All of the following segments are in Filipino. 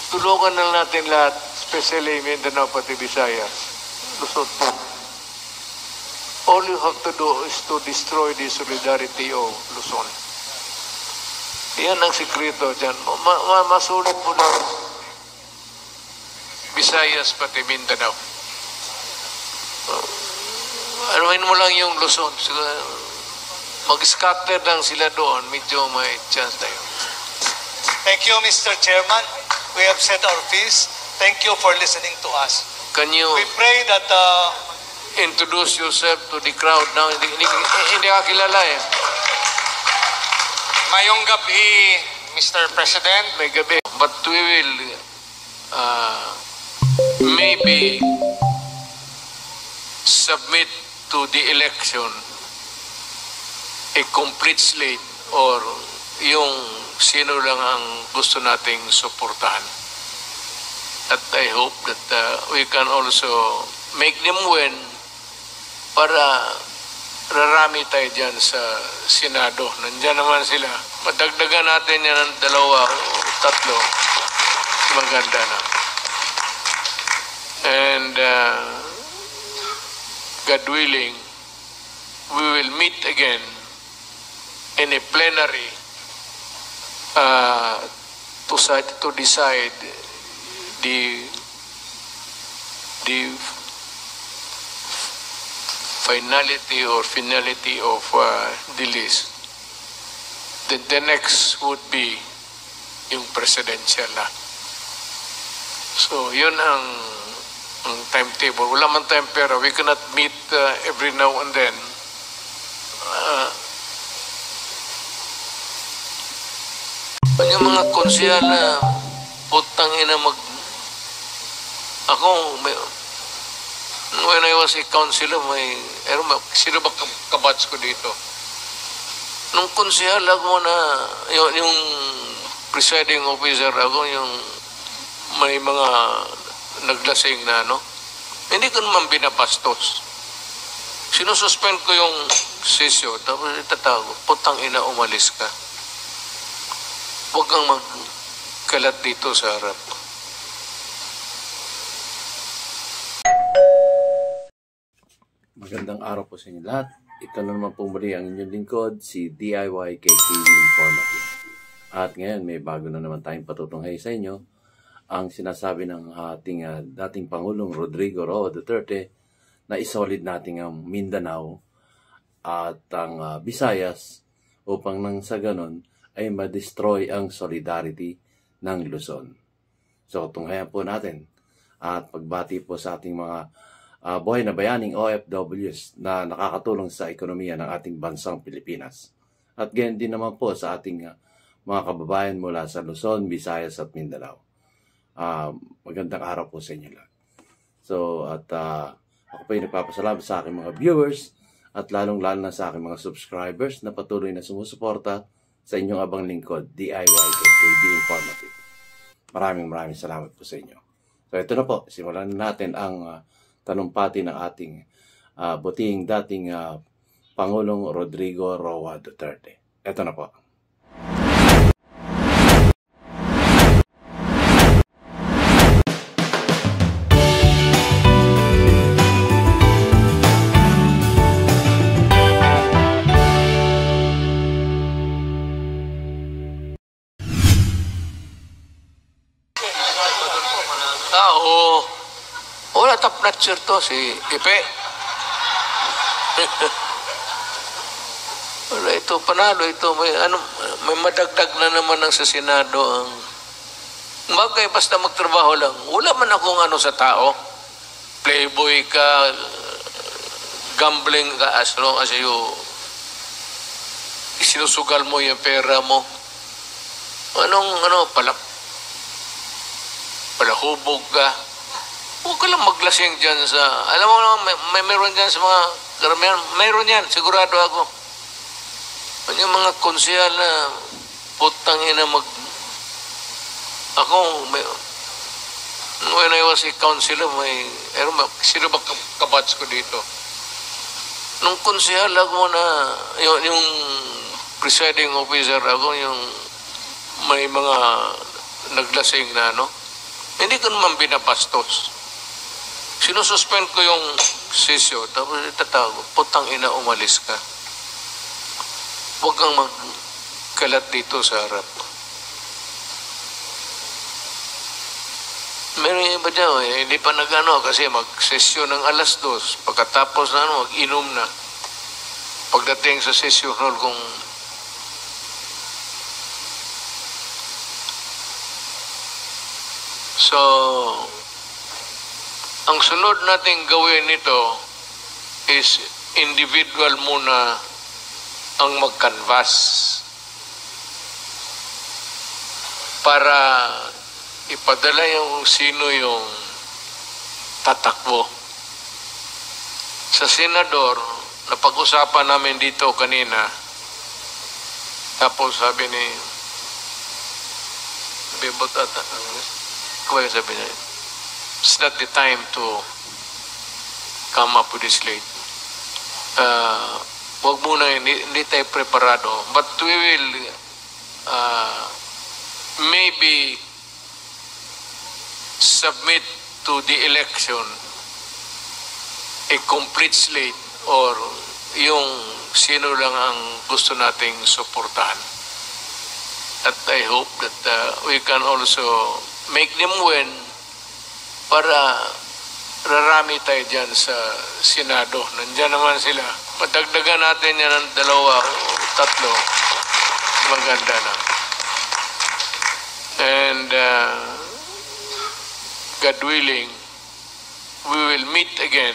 tulungan na natin lahat, especially Mindanao pati Visayas. Lusot po. All you have to do is to destroy the solidarity of Luzon. Yan ang sikreto dyan. Masulit po na Visayas pati Mindanao. Anuin mo lang yung Luzon. Mag-scatter lang sila doon. Medyo may chance tayo. Thank you, Mr. Chairman. We have set our fees. Thank you for listening to us. Can you We pray that introduce yourself to the crowd now? Hindi ka kilala eh. Mayong gabi, Mr. President. May gabi. But we will maybe submit to the election a complete slate or yung sino lang ang gusto nating suportahan. At I hope that we can also make them win para rarami tayo dyan sa Senado. Nandiyan naman sila. Madagdagan natin yan ng 2 o 3. Maganda na. And God willing, we will meet again in a plenary to decide the finality of the list. The next would be yung presidential na. So, yun ang timetable. Wala man time pero we cannot meet every now and then. Yung mga konsyal na putang ina when I was a councilor, sino ba kabats ko dito? Nung konsyal ako na, yung presiding officer ako, yung may mga naglasing na, hindi ko naman binabastos. Sinususpend ko yung session, tapos itatago, putang ina, umalis ka. Huwag kang magkalat dito sa harap. Magandang araw po sa inyo lahat. Ito na naman po muli ang inyong lingkod, si DIY KTV Informative. At ngayon may bago na naman tayong patutunghay sa inyo. Ang sinasabi ng ating dating Pangulong Rodrigo Roa Duterte na isolid natin ang Mindanao at ang Visayas upang nang sa ganon ay ma-destroy ang solidarity ng Luzon. So tunghayan po natin at pagbati po sa ating mga buhay na bayaning OFWs na nakakatulong sa ekonomiya ng ating bansang Pilipinas. At ganyan din naman po sa ating mga kababayan mula sa Luzon, Visayas at Mindanao. Magandang araw po sa inyo lahat. So at ako po ay nagpapasalamat sa aking mga viewers at lalong-lalo na sa aking mga subscribers na patuloy na sumusuporta sa inyong abang lingkod, DIY KTV Informative. Maraming salamat po sa inyo. So ito na po, simulan natin ang talumpati ng ating buting dating Pangulong Rodrigo Roa Duterte. Ito na po. Wala top notcher to, si Ipe. Wala ito, panalo ito. May madagdag na naman ang sa Senado. Bagay, basta magtrabaho lang. Wala man akong sa tao. Playboy ka, gambling ka, as long as sinusugal mo yung pera mo. Palahubog ka. Huwag ka lang maglasing dyan sa... Alam mo naman, may meron dyan sa mga karamihan. Meron yan, sigurado ako. Yung mga konsyal na putang ina when I was a councilor, sino ba kabats ko dito? Nung konsyal ako na, yung presiding officer ako, yung may mga naglasing na, Hindi ko naman binabastos. Sinususpend ko yung session, tapos itatawag, putang ina, umalis ka. Huwag kang magkalat dito sa harap. Meron yung iba dyan, hindi pa nag-ano kasi mag-session ng alas 2. Pagkatapos na mag-inom na. Pagdating sa session hall, kung so, ang sunod nating gawin nito is individual muna ang mag-canvas para ipadala yung sino yung tatakbo. Sa senador, napag-usapan namin dito kanina, tapos sabi ni Bebot ata, kaya sabi niya, it's not the time to come up with this late. Wag muna, hindi tayo preparado. But we will maybe submit to the election a complete slate or yung sino lang ang gusto nating suportahan. At I hope that we can also make them win para rarami tayo dyan sa Senado. Nandyan naman sila. Madagdagan natin yan ng 2 o 3. Maganda na. And God willing, we will meet again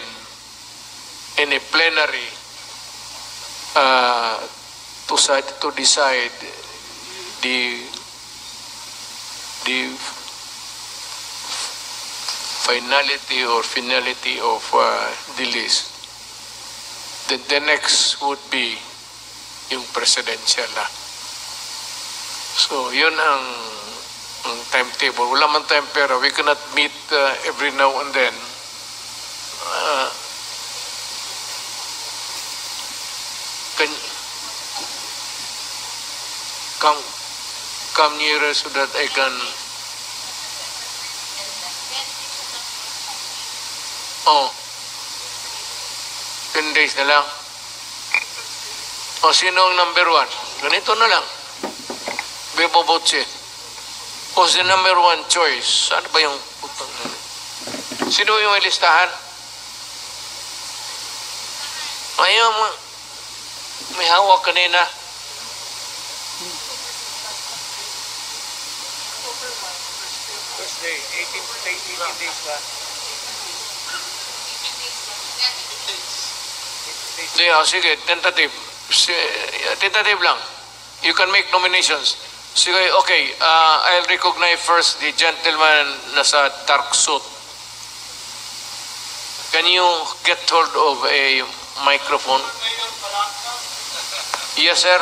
in a plenary to decide the finality of the list. The next would be yung presidential na. So, yun ang timetable. Wala man time pero we cannot meet every now and then. Come nearer so that I can Oh. 10 days na lang. O, sino ang number 1? Ganito na lang. Bebo Botse. Who's the number 1 choice? Ano ba yung putang na? Sino yung may listahan? Ayaw mo. May hawak kanina. First day, 18 days ba? Sige, tentative. Tentative lang. You can make nominations. Sige, okay. I'll recognize first the gentleman nasa dark suit. Can you get hold of a microphone? Yes, sir.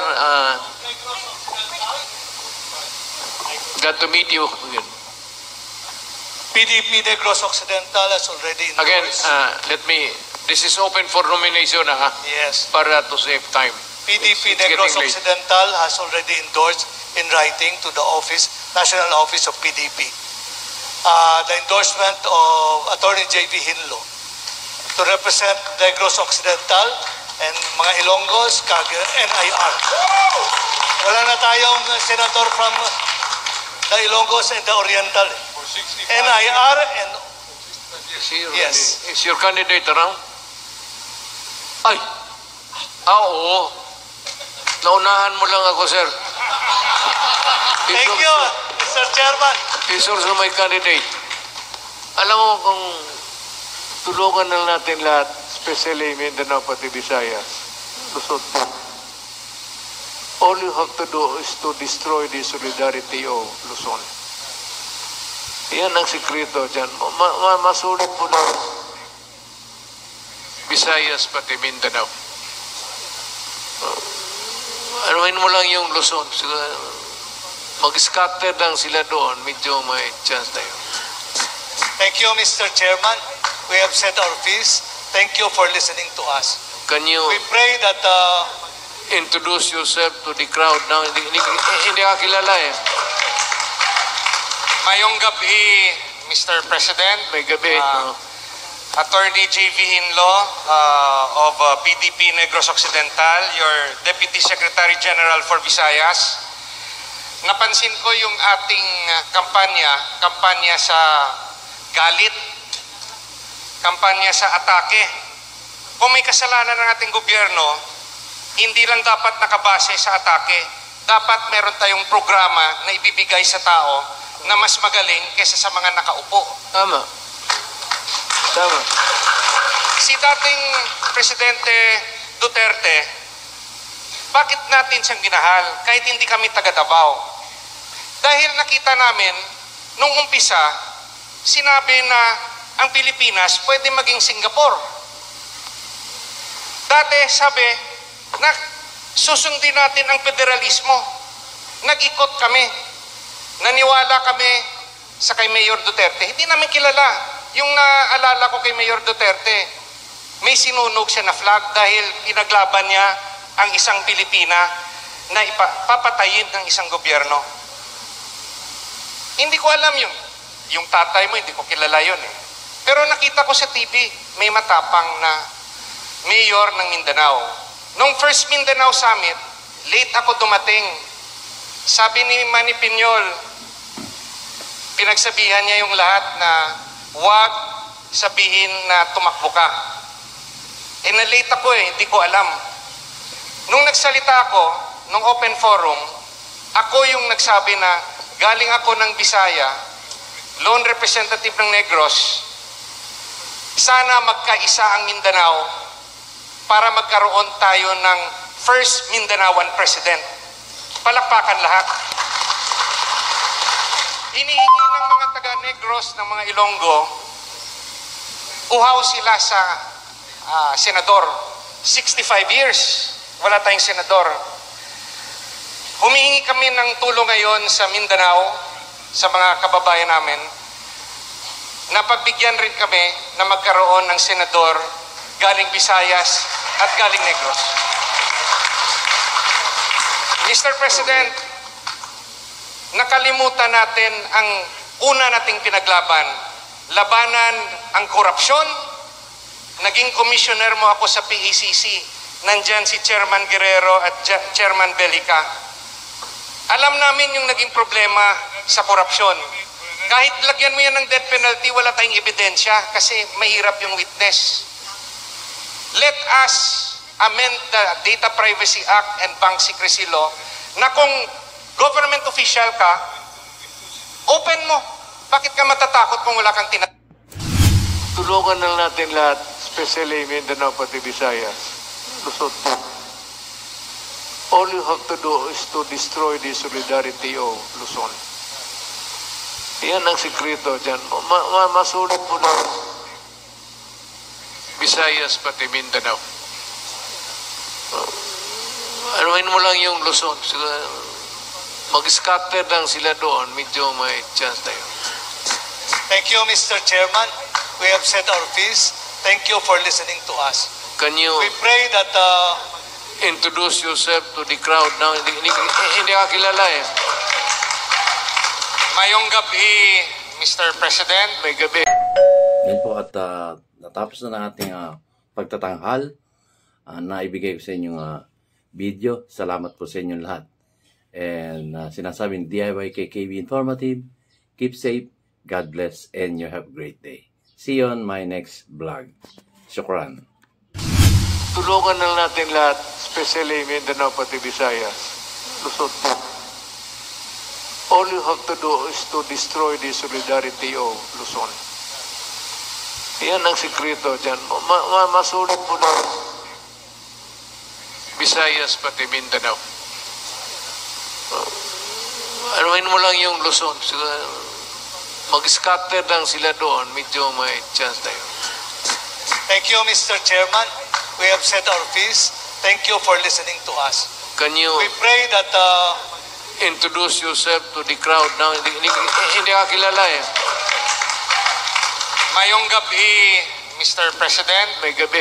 Glad to meet you. PDP Negros Occidental has already endorsed. Again, this is open for nomination, Yes. para to save time. PDP It's Negros getting late. Occidental has already endorsed in writing to the National Office of PDP, the endorsement of Attorney J.V. Hinlo to represent Negros Occidental and mga Ilonggos, NIR. Wala na tayong senador from the Ilonggos and the Oriental. NIR and yes. Is your candidate around? Ay! Oo. Naunahan mo lang ako, sir. Thank you, Mr. Chairman. He's also my candidate. Alam mo kung tulungan na natin lahat, especially Mindanao pati Visayas, Luzon. All you have to do is to destroy the solidarity of Luzon. Yan ang sikreto dyan. Masulit mo lang Visayas pati Mindanao. Anuin mo lang yung Luzon. Mag-scatter lang sila doon. Medyo may chance tayo. Thank you, Mr. Chairman. We have set our fees. Thank you for listening to us. Can you We pray that introduce yourself to the crowd now? Hindi ka kilala eh. Mayong gabi, Mr. President. May gabi. no? Attorney J.V. Hinlo of PDP Negros Occidental, your Deputy Secretary General for Visayas. Napansin ko yung ating kampanya sa galit, kampanya sa atake. Kung may kasalanan ng ating gobyerno, hindi lang dapat nakabase sa atake. Dapat meron tayong programa na ibibigay sa tao na mas magaling kaysa sa mga nakaupo. Tama. Tama. Si dating Presidente Duterte, bakit natin siyang ginahal kahit hindi kami taga Davao? Dahil nakita namin, nung umpisa, sinabi na ang Pilipinas pwede maging Singapore. Dati sabi na susundin natin ang federalismo. Nag-ikot kami. Naniwala kami sa kay Mayor Duterte. Hindi namin kilala. Yung naalala ko kay Mayor Duterte, may sinunog siya na flag dahil pinaglaban niya ang isang Pilipina na papatayin ng isang gobyerno. Hindi ko alam yun. Yung tatay mo, hindi ko kilala yun eh. Pero nakita ko sa TV, may matapang na mayor ng Mindanao. Nung first Mindanao Summit, late ako dumating. Sabi ni Manny Piñol, pinagsabihan niya yung lahat na huwag sabihin na tumakbo ka. Eh, na-late ako eh, hindi ko alam. Nung nagsalita ako, nung open forum, ako yung nagsabi na galing ako ng Bisaya, lone representative ng Negros, sana magkaisa ang Mindanao para magkaroon tayo ng first Mindanaoan president. Palakpakan lahat. Hinihingi ng mga taga-Negros, ng mga Ilonggo, uhaw sila sa senador. 65 years, wala tayong senador. Humihingi kami ng tulong ngayon sa Mindanao, sa mga kababayan namin, na pagbigyan rin kami na magkaroon ng senador galing Visayas at galing Negros. Mr. President, nakalimutan natin ang una nating pinaglaban. Labanan ang korupsyon. Naging commissioner mo ako sa PACC. Nandyan si Chairman Guerrero at Chairman Belica. Alam namin yung naging problema sa korupsyon. Kahit lagyan mo yan ng death penalty, wala tayong ebidensya kasi mahirap yung witness. Let us amend the Data Privacy Act and Bank Secrecy Law na kung government official ka, open mo. Bakit ka matatakot kung wala kang Tulungan na natin lahat, especially Mindanao pati Visayas. Lusot mo. All you have to do is to destroy the solidarity of Luzon. Yan ang sikreto dyan. Masulit mo na Visayas pati Mindanao. Anuin mo lang yung Luzon. Mag-scatter lang sila doon. Medyo may chance tayo. Thank you, Mr. Chairman. We have set our fees. Thank you for listening to us. Can you We pray that introduce yourself to the crowd now? Hindi ka kilala eh. Mayong gabi, Mr. President. May gabi. Yan po at natapos na nating pagtatanghal na ibigay ko sa inyong video. Salamat po sa inyong lahat. And sinasabing DIY KKB Informative. Keep safe. God bless and you have a great day. See you on my next vlog. Shukran. Tulungan na natin lahat, especially Mindanao pati Visayas. Lusot mo. All you have to do is to destroy the solidarity of Luzon. Yan ang sikreto dyan. Masulit mo na Visayas pati Mindanao. Anuin mo lang yung Luzon. Mag-scatter lang sila doon. Medyo may chance tayo. thank you, Mr. Chairman. We have set our fees. Thank you for listening to us. Can you We pray that introduce yourself to the crowd now? Hindi ka kilala eh. Mayong gabi, Mr. President. May gabi.